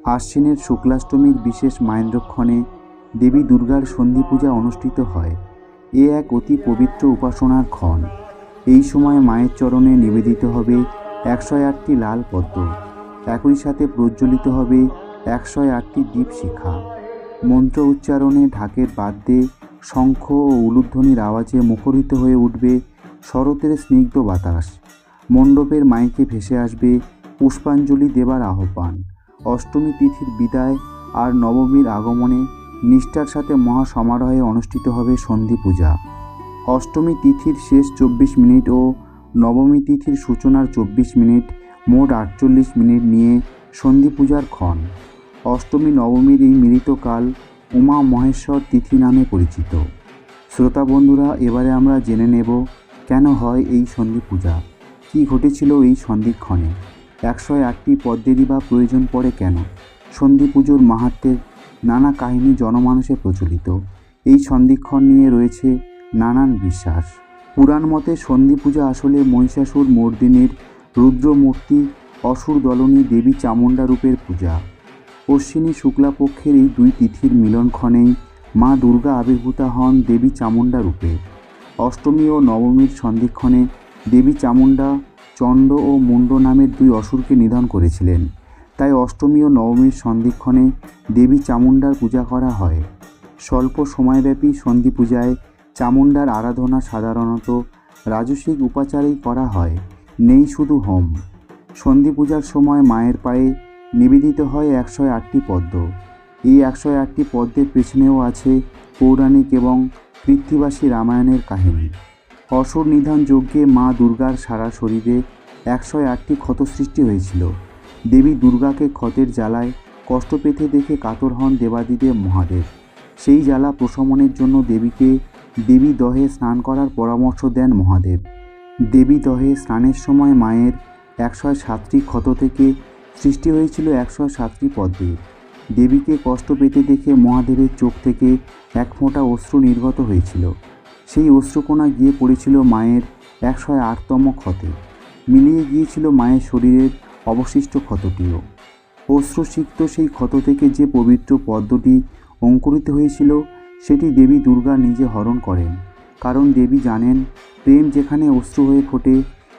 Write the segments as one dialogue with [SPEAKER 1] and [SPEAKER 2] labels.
[SPEAKER 1] আশ্বিনের শুক্লাষ্টমীর বিশেষ মাহেন্দ্রক্ষণে দেবী দুর্গার সন্ধি পূজা অনুষ্ঠিত হয়। এ এক অতি পবিত্র উপাসনার ক্ষণ। এই সময় মায়ের চরণে নিবেদিত হবে 108টি লাল পদ্ম। একই সাথে প্রজ্বলিত হবে 108টি দীপশিখা। মন্ত্র উচ্চারণে, ঢাকের বাদ্যে, শঙ্খ ও উলুধ্বনির আওয়াজে মুখরিত হয়ে উঠবে শরতের স্নিগ্ধ বাতাস। মণ্ডপের মাইকে ভেসে আসবে পুষ্পাঞ্জলি দেবার আহ্বান। অষ্টমী তিথির বিদায় আর নবমীর আগমনে নিষ্ঠার সাথে মহাসমারোহে অনুষ্ঠিত হবে সন্ধি পূজা। অষ্টমী তিথির শেষ 24 মিনিট ও নবমী তিথির সূচনার 24 মিনিট, মোট 48 মিনিট নিয়ে সন্ধি পূজার ক্ষণ। অষ্টমী নবমীর এই মিলিতকাল উমা মহেশ্বর তিথি নামে পরিচিত। শ্রোতা বন্ধুরা, এবারে আমরা জেনে নেব কেন হয় এই সন্ধি পূজা, কী ঘটেছিল এই সন্ধিক্ষণে, 108টি পদ্মেরই বা প্রয়োজন পড়ে কেন, সন্ধি পুজোর মাহাত্ম্যের নানা কাহিনী জনমানসে প্রচলিত। এই সন্ধিক্ষণ নিয়ে রয়েছে নানান বিশ্বাস। পুরাণ মতে সন্ধি পূজা আসলে মহিষাসুর মর্দিনীর রুদ্রমূর্তি অসুর দলনী দেবী চামুণ্ডা রূপের পূজা। অশ্বিনী শুক্লাপক্ষের এই দুই তিথির মিলনক্ষণেই মা দুর্গা আবির্ভূতা হন দেবী চামুণ্ডা রূপে। অষ্টমী ও নবমীর সন্ধিক্ষণে দেবী চামুণ্ডা চণ্ড ও মুণ্ড নামের দুই অসুরকে নিধন করেছিলেন। তাই অষ্টমী ও নবমীর সন্ধিক্ষণে দেবী চামুণ্ডার পূজা করা হয়। স্বল্প সময়ব্যাপী সন্ধি পূজায় চামুণ্ডার আরাধনা সাধারণত রাজসিক উপাচারেই করা হয়, নেই শুধু হোম। সন্ধি পূজার সময় মায়ের পায়ে নিবেদিত হয় 108টি পদ্ম। এই 108টি পদ্মের পেছনেও আছে পৌরাণিক এবং কৃত্তিবাসী রামায়ণের কাহিনী। অসুর নিধন যজ্ঞে মা দুর্গার সারা শরীরে 108টি ক্ষত সৃষ্টি হয়েছিল। দেবী দুর্গাকে ক্ষতের জ্বালায় কষ্ট পেতে দেখে কাতর হন দেবাদিদেব মহাদেব। সেই জ্বালা প্রশমনের জন্য দেবীকে দেবী দহে স্নান করার পরামর্শ দেন মহাদেব। দেবী দহে স্নানের সময় মায়ের 107টি ক্ষত থেকে সৃষ্টি হয়েছিল 107টি পদ্মের। দেবীকে কষ্ট পেতে দেখে মহাদেবের চোখ থেকে এক ফোঁটা অশ্রু নির্গত হয়েছিল। সেই অশ্রুকণা গিয়ে পড়েছিল মায়ের 108তম ক্ষতে, মিলিয়ে গিয়েছিল মায়ের শরীরের অবশিষ্ট ক্ষতটিও। অশ্রুসিক্ত সেই ক্ষত থেকে যে পবিত্র পদ্মটি অঙ্কুরিত হয়েছিল সেটি দেবী দুর্গা নিজে হরণ করেন। কারণ দেবী জানেন, প্রেম যেখানে অশ্রু হয়ে ফোটে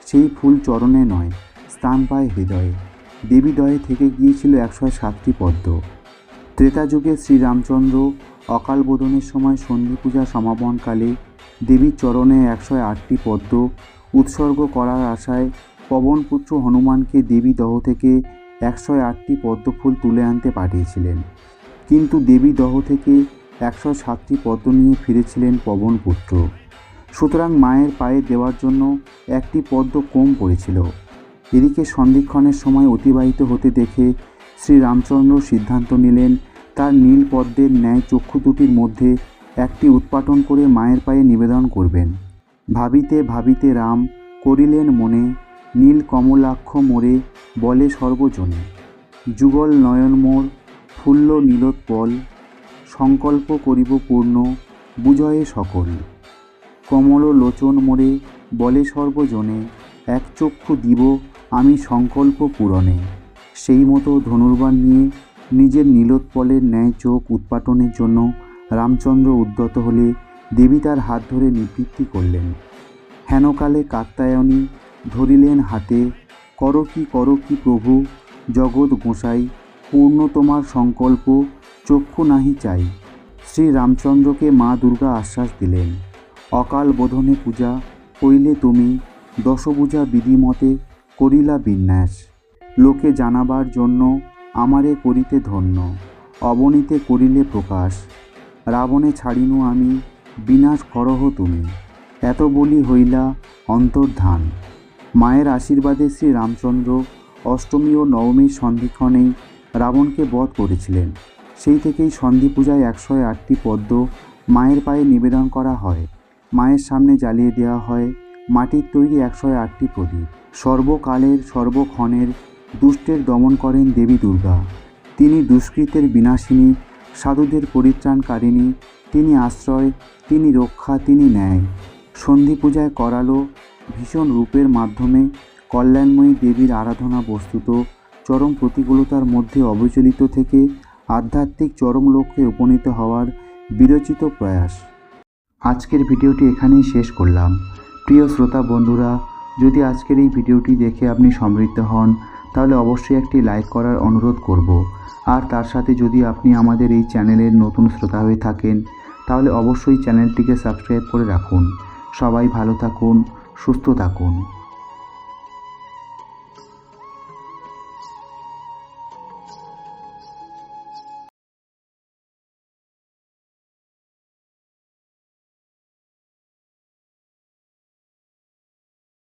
[SPEAKER 1] সেই ফুল চরণে নয়, স্থান পায় হৃদয়ে। দেবী দয়ে থেকে গিয়েছিল 107টি পদ্ম। ত্রেতা যুগে শ্রীরামচন্দ্র অকাল বোধনের সময় সন্ধি পূজা সমাপনকালে দেবীর চরণে 108টি পদ্ম উৎসর্গ করার আশায় পবনপুত্র হনুমানকে দেবী দহ থেকে 108টি পদ্মফুল তুলে আনতে পাঠিয়েছিলেন। কিন্তু দেবী দহ থেকে 107টি পদ্ম নিয়ে ফিরেছিলেন পবনপুত্র। সুতরাং মায়ের পায়ে দেওয়ার জন্য একটি পদ্ম কম পড়েছিল। এদিকে সন্ধিক্ষণের সময় অতিবাহিত হতে দেখে শ্রীরামচন্দ্র সিদ্ধান্ত নিলেন তার নীল পদ্মের ন্যায় চক্ষু দুটির মধ্যে একটি উৎপাটন করে মায়ের পায়ে নিবেদন করবেন। ভাবিতে ভাবিতে রাম করিলেন মনে, নীল কমলাক্ষ মোরে বলে সর্বজনে। যুগল নয়ন মোর ফুল্ল নীলোৎপল, সংকল্প করিব পূর্ণ বুঝয়ে সকল। কমল লোচন মোরে বলে সর্বজনে, এক চক্ষু দিব আমি সংকল্প পূরণে। সেই মতো ধনুর্বাণ নিয়ে নিজের নীলোৎপলের ন্যায় চোখ উৎপাটনের জন্য রামচন্দ্র উদ্যত হলে দেবী তার হাত ধরে নিবৃত্তি করলেন। হেনকালে কাত্যায়নী ধরিলেন হাতে, করো কি প্রভু জগৎ গোসাই, পূর্ণ তোমার সংকল্প চক্ষু নাহি চাই। শ্রী রামচন্দ্রকে মা দুর্গা আশ্বাস দিলেন, অকাল বোধনে পূজা কইলে তুমি, দশভুজা বিধিমতে করিলা বিন্যাস। লোকে জানাবার জন্য আমারে করিতে ধন্য, অবনীতে করিলে প্রকাশ। রাবণে ছাড়িনু আমি, বিনাশ করহ তুমি, এত বলি হইলা অন্তর্ধান। মায়ের আশীর্বাদে শ্রী রামচন্দ্র অষ্টমী ও নবমীর সন্ধিক্ষণেই রাবণকে বধ করেছিলেন। সেই থেকেই সন্ধি পূজায় 108টি পদ্ম মায়ের পায়ে নিবেদন করা হয়। মায়ের সামনে জ্বালিয়ে দেওয়া হয় মাটির তৈরি 108টি প্রদীপ। সর্বকালের সর্বক্ষণের দুষ্টের দমন করেন দেবী দুর্গা। তিনি দুষ্কৃতের বিনাশিনী, সাধুদের পরিত্রাণকারিণী। তিনি আশ্রয়, তিনি রক্ষা, তিনি ন্যায়। সন্ধি পূজায় করালো ভীষণ রূপের মাধ্যমে কল্যাণময়ী দেবীর আরাধনা বস্তুত চরম প্রতিকূলতার মধ্যে অবিচলিত থেকে আধ্যাত্মিক চরম লক্ষ্যে উপনীত হওয়ার বিরচিত প্রয়াস। আজকের ভিডিওটি এখানেই শেষ করলাম। প্রিয় শ্রোতা বন্ধুরা, যদি আজকের এই ভিডিওটি দেখে আপনি সমৃদ্ধ হন তাহলে অবশ্যই একটি লাইক করার অনুরোধ করব। আর তার সাথে যদি আপনি আমাদের এই চ্যানেলের নতুন শ্রোতা হয়ে থাকেন তাহলে অবশ্যই চ্যানেলটিকে সাবস্ক্রাইব করে রাখুন। সবাই ভালো থাকুন, সুস্থ থাকুন।